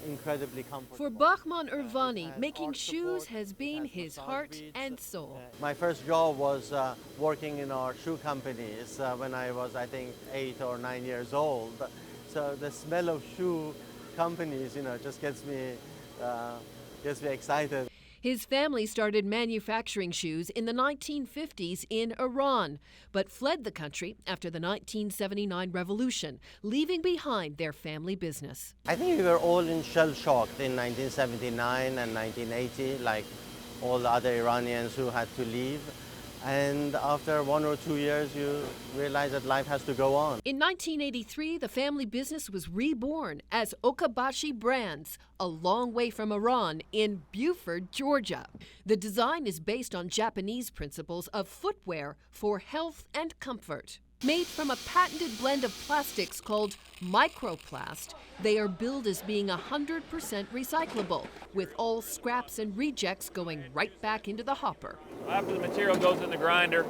incredibly comfortable. For Bahman Irvani, making shoes has been his heart and soul. My first job was working in our shoe companies when I was, I think, 8 or 9 years old. So the smell of shoe companies, just gets me excited. His family started manufacturing shoes in the 1950s in Iran, but fled the country after the 1979 revolution, leaving behind their family business. I think we were all in shell shocked in 1979 and 1980, like all the other Iranians who had to leave. And after 1 or 2 years, you realize that life has to go on. In 1983, the family business was reborn as Okabashi Brands, a long way from Iran, in Beaufort, Georgia. The design is based on Japanese principles of footwear for health and comfort. Made from a patented blend of plastics called microplast, they are billed as being 100% recyclable, with all scraps and rejects going right back into the hopper. After the material goes in the grinder,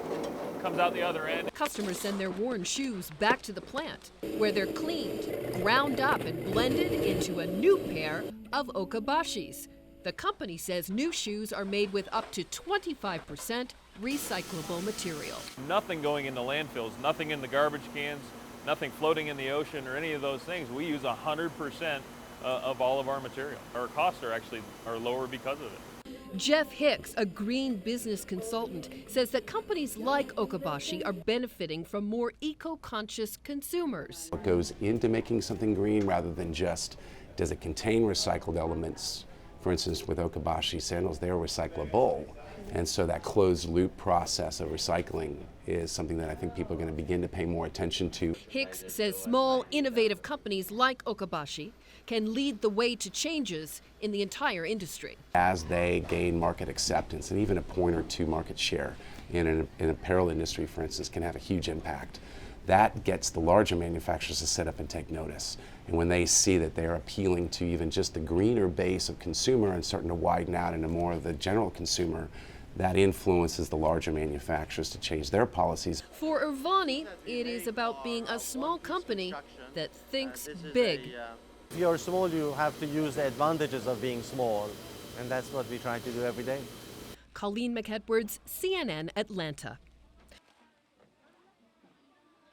comes out the other end. Customers send their worn shoes back to the plant, where they're cleaned, ground up, and blended into a new pair of Okabashis. The company says new shoes are made with up to 25% recyclable material. Nothing going into landfills, nothing in the garbage cans, nothing floating in the ocean or any of those things. We use 100% of all of our material. Our costs are lower because of it. Jeff Hicks, a green business consultant, says that companies like Okabashi are benefiting from more eco-conscious consumers. What goes into making something green rather than just, does it contain recycled elements? For instance, with Okabashi sandals, they're recyclable. And so that closed loop process of recycling is something that I think people are going to begin to pay more attention to. Hicks says small, innovative companies like Okabashi can lead the way to changes in the entire industry. As they gain market acceptance, and even a point or two market share in an apparel industry, for instance, can have a huge impact. That gets the larger manufacturers to sit up and take notice. And when they see that they're appealing to even just the greener base of consumer and starting to widen out into more of the general consumer, that influences the larger manufacturers to change their policies. For Irvani, it is about being a small company that thinks big. If you're small, you have to use the advantages of being small, and that's what we try to do every day. Colleen McEdwards, CNN, Atlanta.